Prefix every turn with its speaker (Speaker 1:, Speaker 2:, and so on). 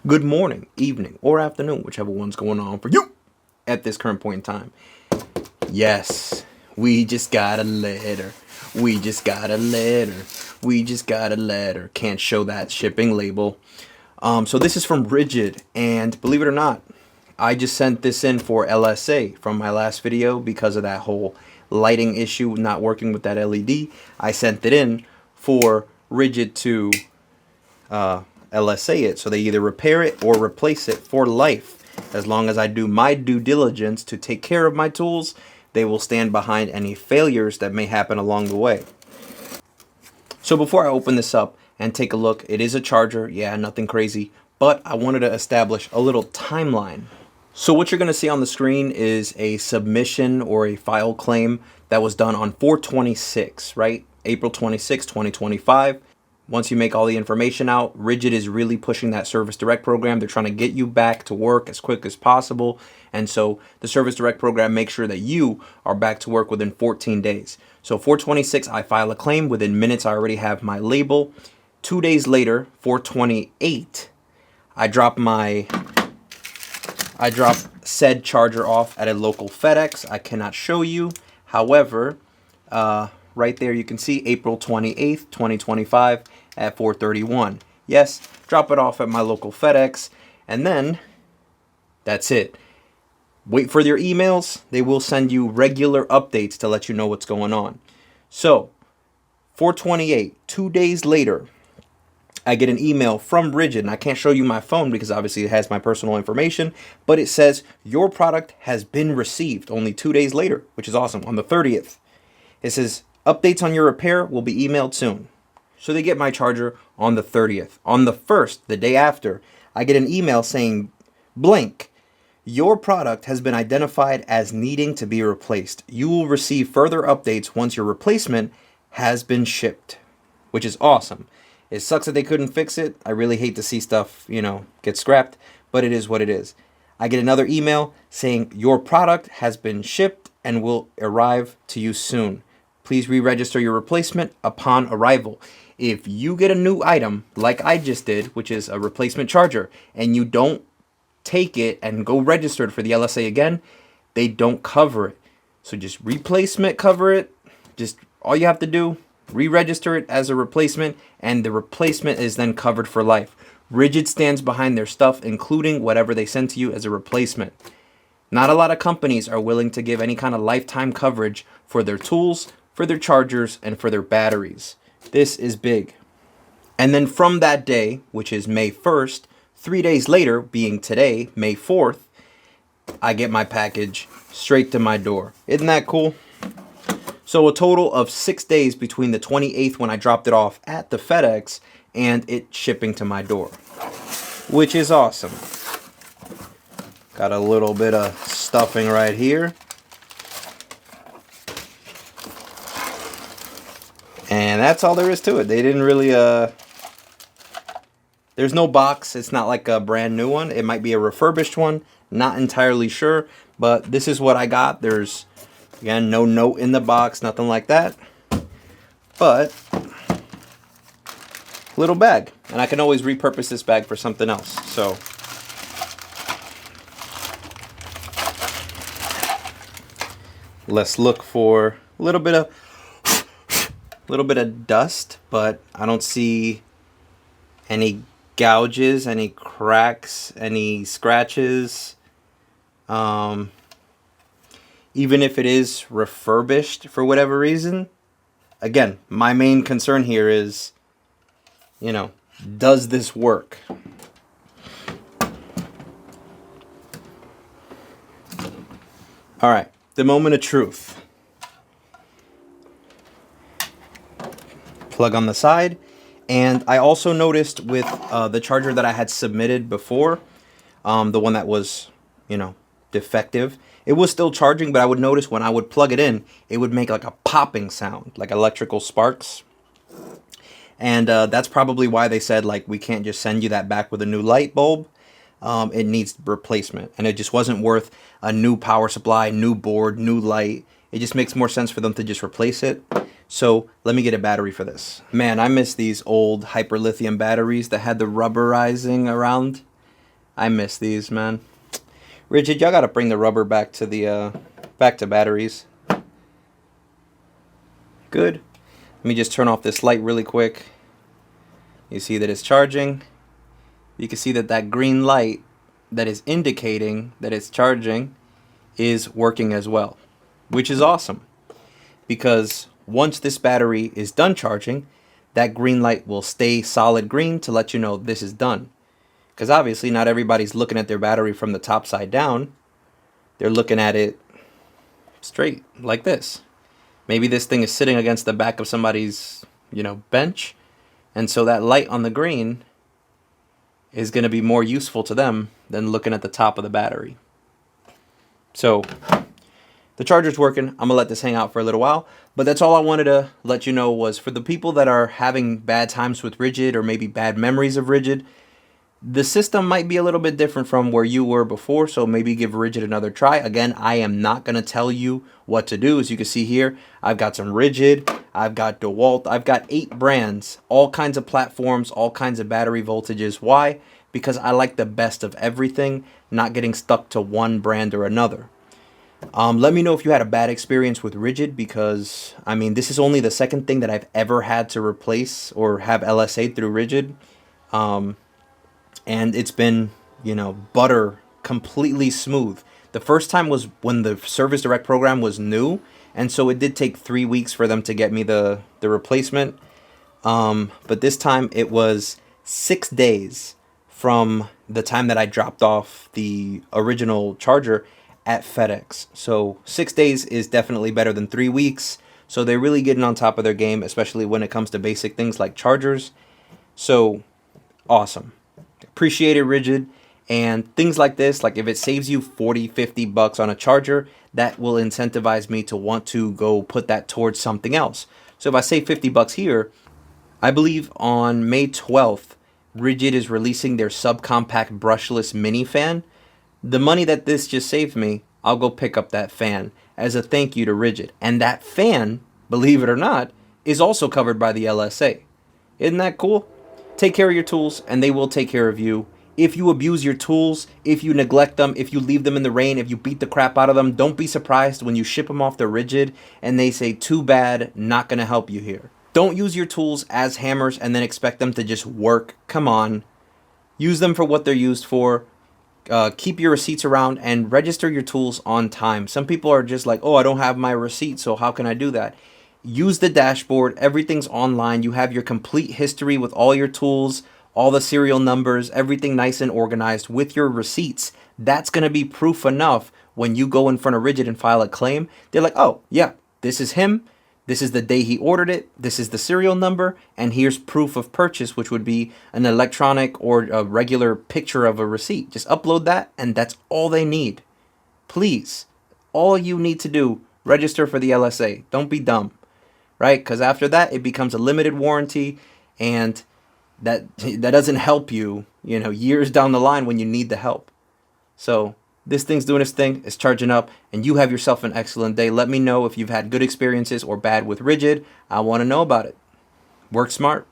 Speaker 1: good morning, evening, or afternoon, whichever one's going on for you at this current point in time. Yes, we just got a letter. We just got a letter. We just got a letter. Can't show that shipping label. So this is from Ridgid, and believe it or not, I just sent this in for LSA from my last video because of that whole lighting issue not working with that LED. I sent it in for Ridgid to LSA it, so they either repair it or replace it for life. As long as I do my due diligence to take care of my tools, they will stand behind any failures that may happen along the way. So before I open this up and take a look, it is a charger, yeah, nothing crazy, but I wanted to establish a little timeline. So what you're going to see on the screen is a submission or a file claim that was done on 4/26, right? April 26, 2025. Once you make all the information out, Ridgid is really pushing that Service Direct program. They're trying to get you back to work as quick as possible. And so the Service Direct program makes sure that you are back to work within 14 days. So 4/26, I file a claim. Within minutes, I already have my label. 2 days later, 4/28, I drop said charger off at a local FedEx. I cannot show you. However, right there you can see April 28th, 2025 at 4:31. Yes, drop it off at my local FedEx, and then that's it. Wait for their emails. They will send you regular updates to let you know what's going on. So 4/28, 2 days later, I get an email from Ridgid, and I can't show you my phone because obviously it has my personal information, but it says your product has been received only 2 days later, which is awesome. On the 30th, it says updates on your repair will be emailed soon. So they get my charger on the 30th. On the 1st, the day after, I get an email saying, blank, your product has been identified as needing to be replaced. You will receive further updates once your replacement has been shipped, which is awesome. It sucks that they couldn't fix it. I really hate to see stuff, get scrapped, but it is what it is. I get another email saying your product has been shipped and will arrive to you soon. Please re-register your replacement upon arrival. If you get a new item, like I just did, which is a replacement charger, and you don't take it and go registered for the LSA again, they don't cover it. So just replacement cover it. Just all you have to do, re-register it as a replacement, and the replacement is then covered for life. Ridgid stands behind their stuff, including whatever they send to you as a replacement. Not a lot of companies are willing to give any kind of lifetime coverage for their tools, for their chargers, and for their batteries. This is big. And then from that day, which is May 1st, 3 days later, being today, May 4th, I get my package straight to my door. Isn't that cool? So a total of 6 days between the 28th when I dropped it off at the FedEx and it shipping to my door, which is awesome. Got a little bit of stuffing right here. And that's all there is to it. They didn't really, there's no box. It's not like a brand new one. It might be a refurbished one. Not entirely sure, but this is what I got. There's, again, no note in the box, nothing like that. But, little bag. And I can always repurpose this bag for something else. So, let's look for a little bit of dust, but I don't see any gouges, any cracks, any scratches. Even if it is refurbished for whatever reason, again, my main concern here is, does this work? All right, the moment of truth. Plug on the side. And I also noticed with the charger that I had submitted before, the one that was, defective, it was still charging, but I would notice when I would plug it in, it would make like a popping sound, like electrical sparks. And that's probably why they said, like, we can't just send you that back with a new light bulb. It needs replacement. And it just wasn't worth a new power supply, new board, new light. It just makes more sense for them to just replace it. So let me get a battery for this. Man, I miss these old hyper lithium batteries that had the rubberizing around. I miss these, man. Ridgid, y'all gotta bring the rubber back to the back to batteries. Good. Let me just turn off this light really quick. You see that it's charging. You can see that that green light that is indicating that it's charging is working as well, which is awesome, because once this battery is done charging, that green light will stay solid green to let you know this is done. Because obviously not everybody's looking at their battery from the top side down. They're looking at it straight like this. Maybe this thing is sitting against the back of somebody's, bench, and so that light on the green is going to be more useful to them than looking at the top of the battery. So the charger's working. I'm going to let this hang out for a little while. But that's all I wanted to let you know, was for the people that are having bad times with Ridgid, or maybe bad memories of Ridgid, the system might be a little bit different from where you were before, so maybe give Ridgid another try. Again, I am not going to tell you what to do. As you can see here, I've got some Ridgid, I've got DeWalt, I've got 8 brands, all kinds of platforms, all kinds of battery voltages. Why? Because I like the best of everything, not getting stuck to one brand or another. Let me know if you had a bad experience with Ridgid, because, this is only the second thing that I've ever had to replace or have LSA through Ridgid. And it's been, butter, completely smooth. The first time was when the Service Direct program was new, and so it did take 3 weeks for them to get me the replacement. But this time it was 6 days from the time that I dropped off the original charger at FedEx. So 6 days is definitely better than 3 weeks. So they're really getting on top of their game, especially when it comes to basic things like chargers. So awesome. Appreciate it, Ridgid. And things like this, like if it saves you 40, 50 bucks on a charger, that will incentivize me to want to go put that towards something else. So if I save 50 bucks here, I believe on May 12th, Ridgid is releasing their subcompact brushless mini fan. The money that this just saved me, I'll go pick up that fan as a thank you to Ridgid. And that fan, believe it or not, is also covered by the LSA. Isn't that cool? Take care of your tools, and they will take care of you. If you abuse your tools, if you neglect them, if you leave them in the rain, if you beat the crap out of them, don't be surprised when you ship them off to Ridgid and they say, too bad, not going to help you here. Don't use your tools as hammers and then expect them to just work. Come on. Use them for what they're used for. Keep your receipts around and register your tools on time. Some people are just like, oh, I don't have my receipt, so how can I do that? Use the dashboard. Everything's online. You have your complete history with all your tools, all the serial numbers, everything nice and organized with your receipts. That's going to be proof enough when you go in front of Ridgid and file a claim. They're like, oh, yeah, this is him. This is the day he ordered it. This is the serial number. And here's proof of purchase, which would be an electronic or a regular picture of a receipt. Just upload that, and that's all they need. Please, all you need to do, register for the LSA. Don't be dumb, right? Because after that, it becomes a limited warranty, and that doesn't help you, years down the line when you need the help. So this thing's doing its thing, it's charging up, and you have yourself an excellent day. Let me know if you've had good experiences or bad with Ridgid. I want to know about it. Work smart.